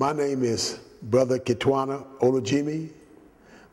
My name is Brother Kitwana Olajimi.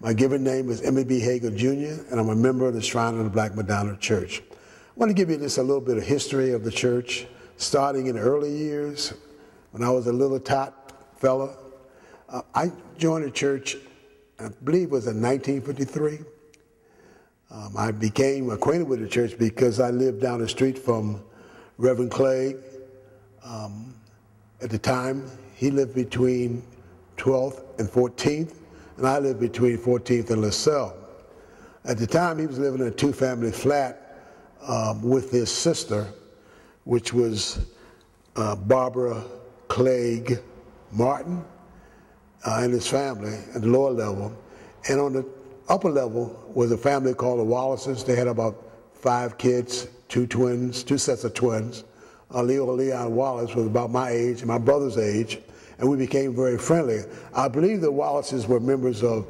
My given name is Emmett Hagood Jr., and I'm a member of the Shrine of the Black Madonna Church. I want to give you just a little bit of history of the church, starting in the early years when I was a little tot fella. I joined the church, I believe it was in 1953. I became acquainted with the church because I lived down the street from Reverend Clegg. At the time, he lived between 12th and 14th, and I lived between 14th and LaSalle. At the time, he was living in a two-family flat with his sister, which was Barbara Clegg Martin, and his family at the lower level. And on the upper level was a family called the Wallaces. They had about 5 kids, 2 twins, 2 sets of twins. Leon Wallace was about my age and my brother's age, and we became very friendly. I believe the Wallaces were members of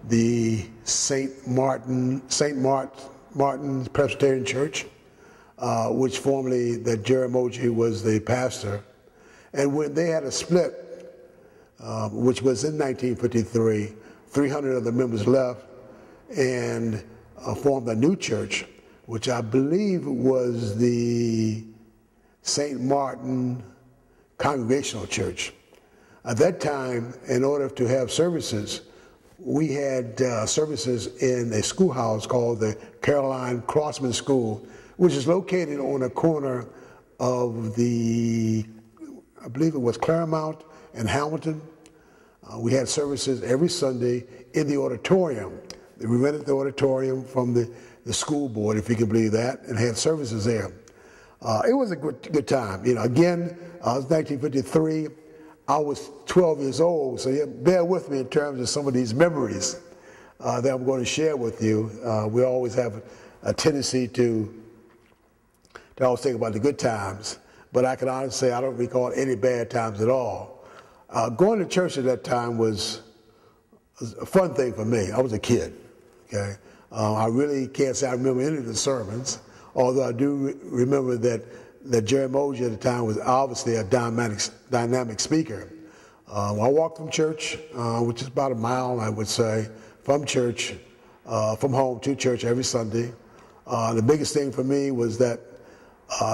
the St. Martin's Presbyterian Church, which formerly that Jeramogi was the pastor. And when they had a split, which was in 1953, 300 of the members left and formed a new church, which I believe was the St. Martin Congregational Church. At that time, in order to have services, we had services in a schoolhouse called the Caroline Crossman School, which is located on a corner of the, I believe it was Claremont and Hamilton. We had services every Sunday in the auditorium. We rented the auditorium from the school board, if you can believe that, and had services there. It was a good time. You know, again, it was 1953. I was 12 years old, so bear with me in terms of some of these memories that I'm going to share with you. We always have a tendency to always think about the good times, but I can honestly say I don't recall any bad times at all. Going to church at that time was a fun thing for me. I was a kid, okay? I really can't say I remember any of the sermons, although I do remember that Jeramogi at the time was obviously a dynamic speaker. I walked from church, which is about a mile, I would say, from church, from home to church every Sunday. The biggest thing for me was that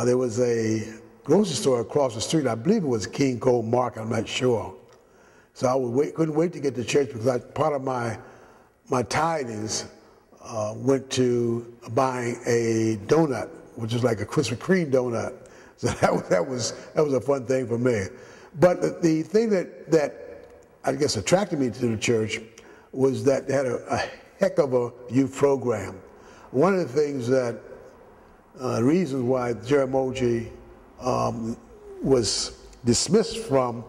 there was a grocery store across the street. I believe it was King Cole Market, I'm not sure. So I couldn't wait to get to church because part of my tidings went to buying a donut, which is like a Krispy Kreme donut. So that was a fun thing for me. But the thing that I guess attracted me to the church was that they had a heck of a youth program. One of the things that reasons why Jeramogi was dismissed from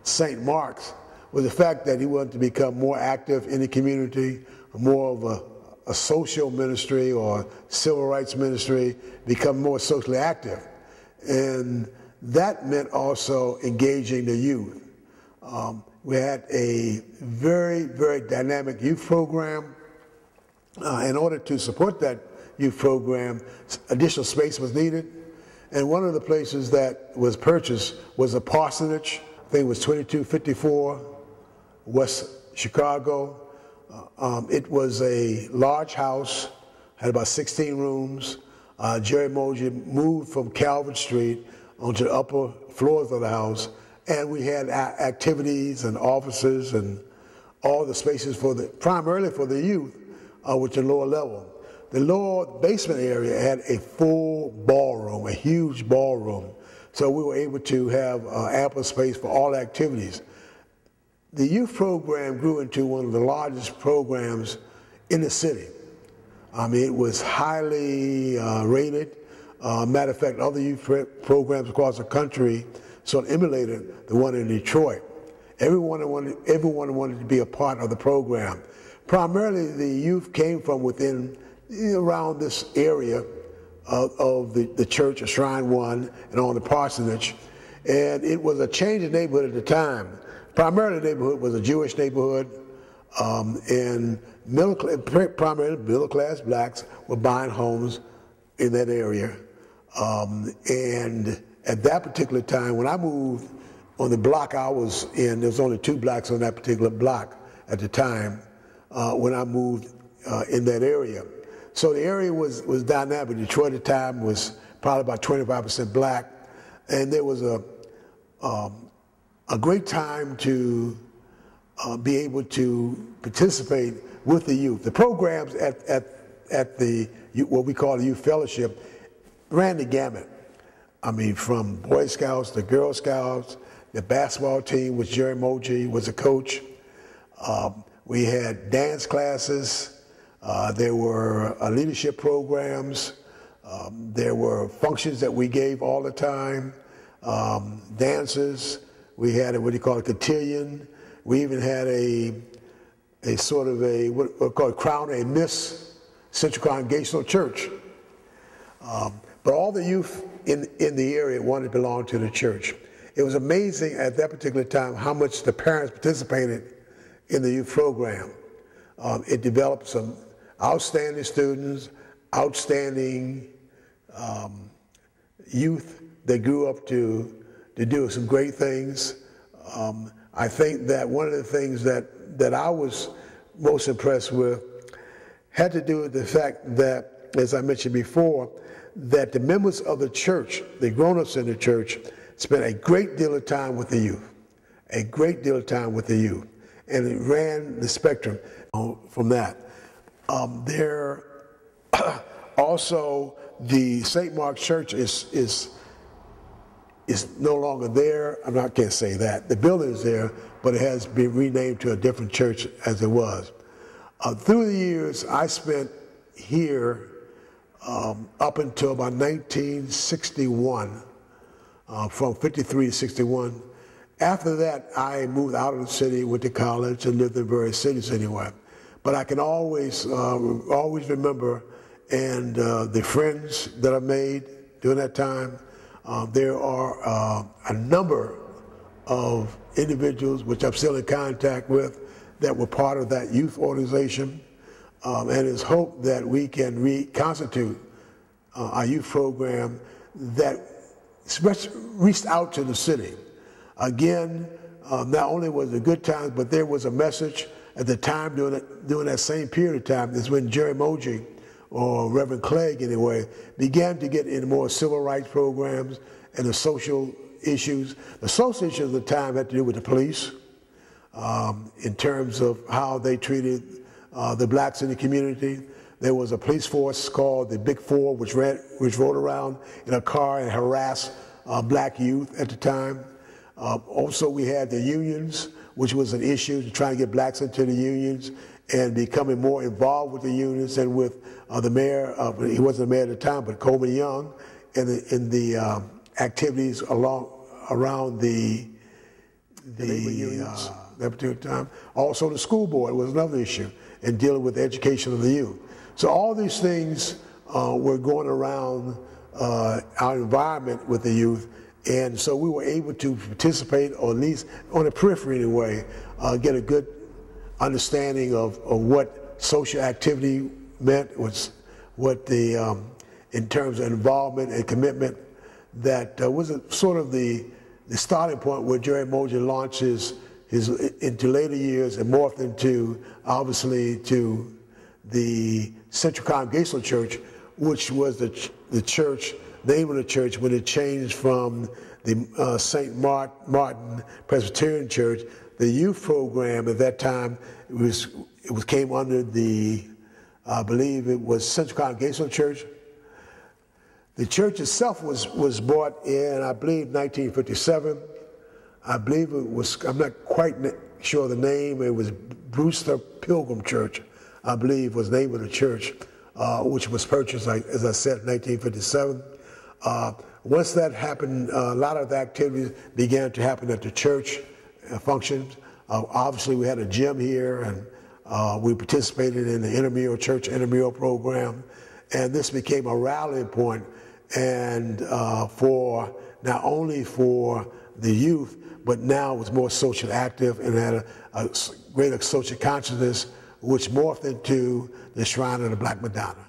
St. Mark's was the fact that he wanted to become more active in the community, more of a social ministry or civil rights ministry, become more socially active. And that meant also engaging the youth. We had a very, very dynamic youth program. In order to support that youth program, additional space was needed. And one of the places that was purchased was a parsonage. I think it was 2254 West Chicago. It was a large house, had about 16 rooms. Jeramogi moved from Calvert Street onto the upper floors of the house, and we had activities and offices and all the spaces primarily for the youth, which are lower level. The lower basement area had a full ballroom, a huge ballroom, so we were able to have ample space for all activities. The youth program grew into one of the largest programs in the city. I mean, it was highly rated. Matter of fact, other youth programs across the country sort of emulated the one in Detroit. Everyone wanted to be a part of the program. Primarily, the youth came from within, around this area of the church, Shrine 1, and on the parsonage. And it was a changing neighborhood at the time. Primarily, the neighborhood was a Jewish neighborhood, and primarily middle-class blacks were buying homes in that area. And at that particular time, when I moved on the block I was in, there was only 2 blocks on that particular block at the time when I moved in that area. So the area was dynamic. Detroit at the time was probably about 25% black, and there was a great time to be able to participate with the youth. The programs at the what we call the Youth Fellowship ran the gamut. I mean, from Boy Scouts to Girl Scouts. The basketball team was Jerry Moji was a coach. We had dance classes. There were leadership programs. There were functions that we gave all the time. Dances. We had what do you call a cotillion. We even had a sort of what we call a crown and miss Central Congregational Church. But all the youth in the area wanted to belong to the church. It was amazing at that particular time how much the parents participated in the youth program. It developed some outstanding students, outstanding youth that grew up to do some great things. I think that one of the things that I was most impressed with had to do with the fact that, as I mentioned before, that the members of the church, the grown-ups in the church, spent a great deal of time with the youth, a great deal of time with the youth, and it ran the spectrum from that. There also, the St. Mark's Church is no longer there. I can't say that. The building is there, but it has been renamed to a different church as it was. Through the years, I spent here up until about 1961, from 53 to 61. After that, I moved out of the city, went to college, and lived in various cities anyway. But I can always remember, and the friends that I made during that time. There are a number of individuals which I'm still in contact with that were part of that youth organization, and it's hoped that we can reconstitute our youth program that reached out to the city. Again, not only was it good times, but there was a message at the time during that same period of time is when Jerry Moji, or Reverend Clegg anyway, began to get into more civil rights programs and the social issues. The social issues of the time had to do with the police in terms of how they treated the blacks in the community. There was a police force called the Big Four, which rode around in a car and harassed black youth at the time. Also, we had the unions, which was an issue to try and get blacks into the unions and becoming more involved with the unions and with the mayor. He wasn't the mayor at the time, but Coleman Young, in the activities around the that particular time. Also, the school board was another issue in dealing with the education of the youth. So all these things were going around our environment with the youth, and so we were able to participate, or at least on the periphery anyway, get a good understanding of what social activity meant, was what the in terms of involvement and commitment, that was sort of the starting point where Jerry Moji launched his into later years and morphed into, obviously, to the Central Congregational Church, which was the church, name of the church, when it changed from the St. Martin Presbyterian Church. The youth program at that time, it came under the, I believe it was Central Congregational Church. The church itself was bought in, I believe, 1957. I believe it was, I'm not quite sure the name, it was Brewster Pilgrim Church, I believe was the name of the church, which was purchased, as I said, in 1957. Once that happened, a lot of the activities began to happen at the church functions. Obviously, we had a gym here, and we participated in the church intramural program, and this became a rallying point, and for not only for the youth, but now was more social active and had a greater social consciousness, which morphed into the Shrine of the Black Madonna.